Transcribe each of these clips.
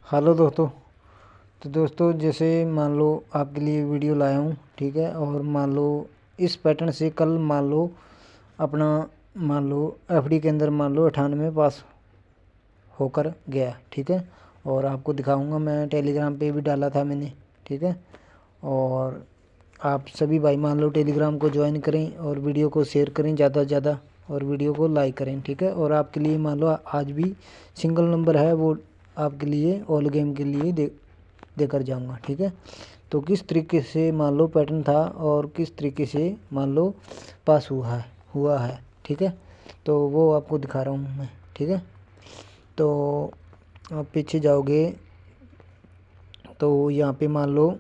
Hello दोस्तों। तो दोस्तों जैसे मान लो आपके लिए वीडियो लाया हूँ, ठीक है। और मान लो इस पैटर्न से कल मान लो अपना मान लो एफडी के अंदर मान लो 98 पास होकर गया, ठीक है। और आपको दिखाऊंगा, मैं टेलीग्राम पे भी डाला था मैंने, ठीक है। और आप सभी भाई मान लो टेलीग्राम को ज्वाइन करें और वीडियो को शेयर करें ज़्यादा से ज़्यादा और वीडियो को लाइक करें, ठीक है। और आपके लिए मान लो आज भी सिंगल नंबर है, वो आपके लिए ऑल गेम के लिए देकर जाऊंगा, ठीक है। तो किस तरीके से मान लो पैटर्न था और किस तरीके से मान लो पास हुआ है, ठीक है। तो वो आपको दिखा रहा हूँ मैं, ठीक है। तो आप पीछे जाओगे तो यहाँ पे मान लो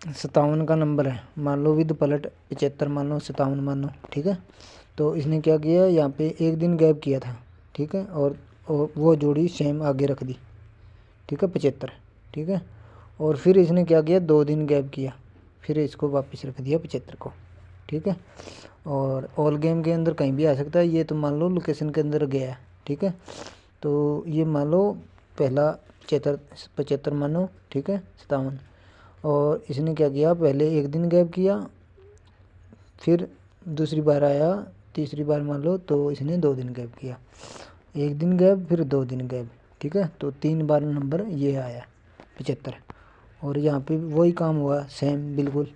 57 का नंबर है, मान लो विद पलट 75 मान लो 57 मान लो, ठीक है। तो इसने क्या किया, यहाँ पे एक दिन गैप किया था, ठीक है। और वो जोड़ी सेम आगे रख दी, ठीक है, 75, ठीक है। और फिर इसने क्या किया, 2 दिन गैप किया, फिर इसको वापस रख दिया 75 को, ठीक है। और ऑल गेम के अंदर कहीं भी आ सकता है, ये तो मान लो लोकेशन के अंदर गया है, ठीक है। तो ये मान लो पहला 75 मानो, ठीक है, 57। और इसने क्या किया, पहले एक दिन गैप किया, फिर दूसरी बार आया, तीसरी बार मान लो तो इसने 2 दिन गैप किया, एक दिन गैप फिर 2 दिन गैप, ठीक है। तो 3 बार नंबर ये आया 75। और यहाँ पे वही काम हुआ सेम बिल्कुल,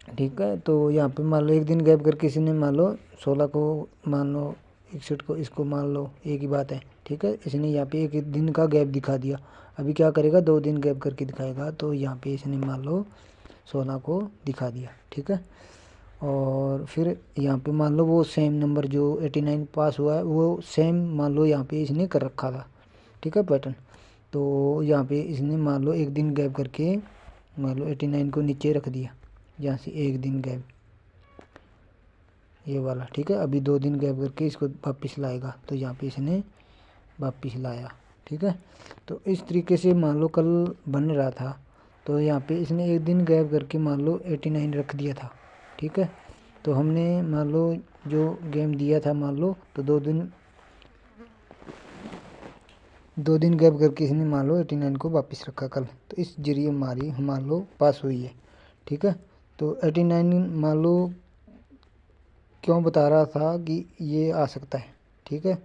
ठीक है। तो यहाँ पे मान लो एक दिन गैप करके किसी ने मान लो 16 को मान लो 61 को, इसको मान लो एक ही बात है, ठीक है। इसने यहाँ पे एक दिन का गैप दिखा दिया, अभी क्या करेगा 2 दिन गैप करके दिखाएगा, तो यहाँ पे इसने मान लो 16 को दिखा दिया, ठीक है। और फिर यहाँ पे मान लो वो सेम नंबर जो 89 पास हुआ है वो सेम मान लो यहाँ पे इसने कर रखा था, ठीक है, पैटर्न। तो यहाँ पे इसने मान लो एक दिन गैप करके मान लो 89 को नीचे रख दिया, यहाँ से एक दिन गैप ये वाला, ठीक है। अभी 2 दिन गैप करके इसको वापस लाएगा, तो यहाँ पे इसने वापस लाया, ठीक है। तो इस तरीके से मान लो कल बन रहा था, तो यहाँ पे इसने एक दिन गैप करके मान लो 89 रख दिया था, ठीक है। तो हमने मान लो जो गेम दिया था मान लो, तो 2 दिन गैप करके इसने मान लो 89 को वापस रखा कल, तो इस जरिए हमारी मान लो पास हुई है, ठीक है। तो 89 मान लो क्यों बता रहा था कि ये आ सकता है, ठीक है।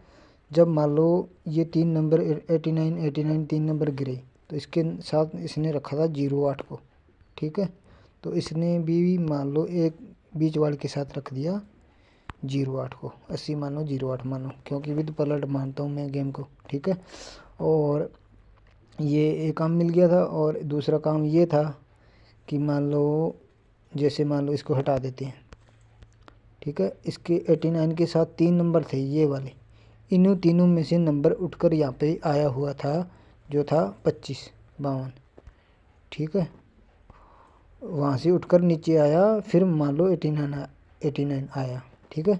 जब मान लो ये 3 नंबर 89 3 नंबर गिरे, तो इसके साथ इसने रखा था 08 को, ठीक है। तो इसने भी मान लो एक बीच वाले के साथ रख दिया 08 को, 80 मानो 08 मानो, क्योंकि विद पलट मानता हूँ मैं गेम को, ठीक है। और ये एक काम मिल गया था। और दूसरा काम ये था कि मान लो जैसे मान लो इसको हटा देते हैं, ठीक है। इसके 89 के साथ 3 नंबर थे ये वाले, इन्हीं तीनों में से नंबर उठकर यहाँ पे आया हुआ था जो था 25 52, ठीक है। वहाँ से उठकर नीचे आया, फिर मान लो 89 आया, ठीक है।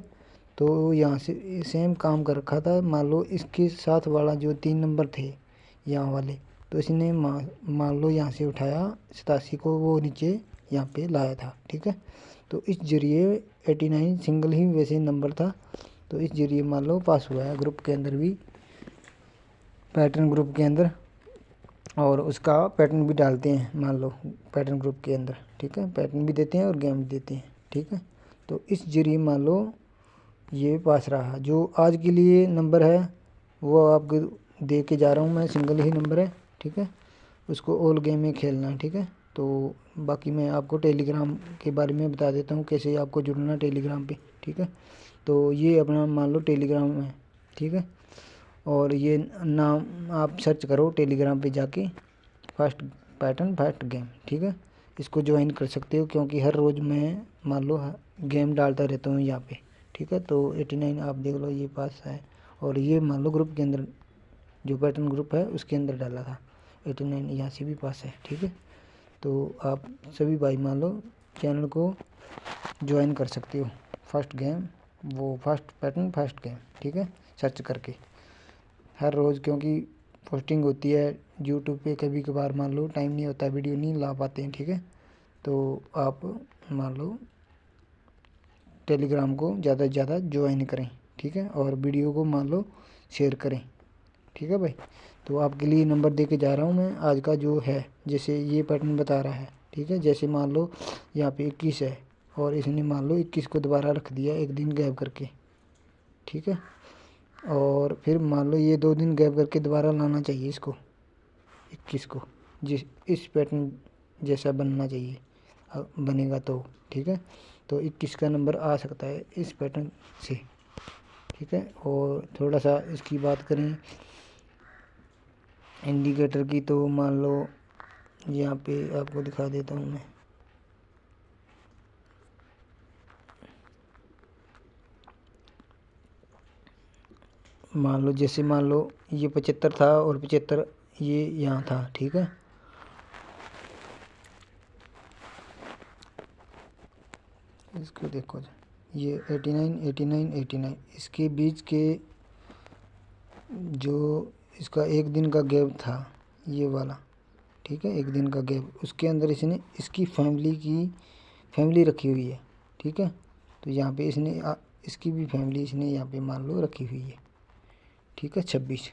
तो यहाँ से सेम काम कर रखा था, मान लो इसके साथ वाला जो 3 नंबर थे यहाँ वाले, तो इसने मान लो यहाँ से उठाया 87 को, वो नीचे यहाँ पे लाया था, ठीक है। तो इस जरिए 89 सिंगल ही वैसे नंबर था, तो इस जरिए मान लो पास हुआ है ग्रुप के अंदर भी, पैटर्न ग्रुप के अंदर। और उसका पैटर्न भी डालते हैं मान लो पैटर्न ग्रुप के अंदर, ठीक है। पैटर्न भी देते हैं और गेम भी देते हैं, ठीक है। तो इस जरिए मान लो ये पास रहा। जो आज के लिए नंबर है वो आपको दे के जा रहा हूँ मैं, सिंगल ही नंबर है, ठीक है। उसको ऑल गेम में खेलना है, ठीक है। तो बाकी मैं आपको टेलीग्राम के बारे में बता देता हूँ कैसे आपको जुड़ना है टेलीग्राम पे, ठीक है। तो ये अपना मान लो टेलीग्राम है, ठीक है। और ये नाम आप सर्च करो टेलीग्राम पे जाके, फर्स्ट पैटर्न फर्स्ट गेम, ठीक है। इसको ज्वाइन कर सकते हो, क्योंकि हर रोज़ मैं मान लो गेम डालता रहता हूँ यहाँ पे, ठीक है। तो 89 आप देख लो ये पास है, और ये मान लो ग्रुप के अंदर जो पैटर्न ग्रुप है उसके अंदर डाला था 89, यहाँ से भी पास है, ठीक है। तो आप सभी भाई मान लो चैनल को ज्वाइन कर सकते हो, फर्स्ट गेम वो फर्स्ट पैटर्न फर्स्ट गेम, ठीक है, सर्च करके हर रोज़, क्योंकि पोस्टिंग होती है यूट्यूब पे, कभी कभार मान लो टाइम नहीं होता, वीडियो नहीं ला पाते हैं, ठीक है। तो आप मान लो टेलीग्राम को ज़्यादा से ज़्यादा ज्वाइन करें, ठीक है। और वीडियो को मान लो शेयर करें, ठीक है भाई। तो आपके लिए नंबर दे के जा रहा हूँ मैं आज का जो है, जैसे ये पैटर्न बता रहा है, ठीक है। जैसे मान लो यहाँ पे 21 है और इसने मान लो 21 को दोबारा रख दिया एक दिन गैप करके, ठीक है। और फिर मान लो ये 2 दिन गैप करके दोबारा लाना चाहिए इसको 21 को, जिस इस पैटर्न जैसा बनना चाहिए, बनेगा तो ठीक है। तो 21 का नंबर आ सकता है इस पैटर्न से, ठीक है। और थोड़ा सा इसकी बात करें इंडिकेटर की, तो मान लो यहाँ पे आपको दिखा देता हूँ मैं, मान लो जैसे मान लो ये 75 था और 75 ये यहाँ था, ठीक है। इसको देखो ये 89 89 89 इसके बीच के जो इसका एक दिन का गैप था ये वाला, ठीक है, एक दिन का गैप, उसके अंदर इसने इसकी फैमिली रखी हुई है, ठीक है। तो यहाँ पे इसने इसकी भी फैमिली इसने यहाँ पे मान लो रखी हुई है, ठीक है, 26।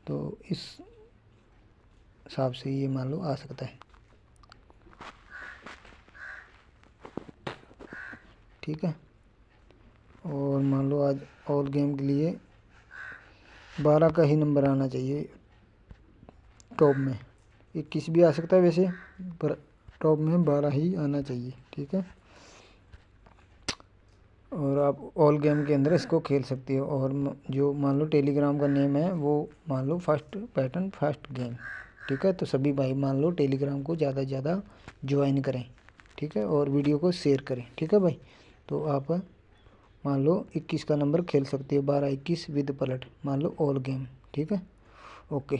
तो इस हिसाब से ये मान लो आ सकता है, ठीक है। और मान लो आज ऑल गेम के लिए 12 का ही नंबर आना चाहिए टॉप में, 21 भी आ सकता है वैसे, पर टॉप में 12 ही आना चाहिए, ठीक है। और आप ऑल गेम के अंदर इसको खेल सकते हो। और जो मान लो टेलीग्राम का नेम है वो मान लो फर्स्ट पैटर्न फर्स्ट गेम, ठीक है। तो सभी भाई मान लो टेलीग्राम को ज़्यादा से ज़्यादा ज्वाइन करें, ठीक है, और वीडियो को शेयर करें, ठीक है भाई। तो आप मान लो 21 का नंबर खेल सकते हो, 12 21 विद पलट, मान लो ऑल गेम, ठीक है। ओके।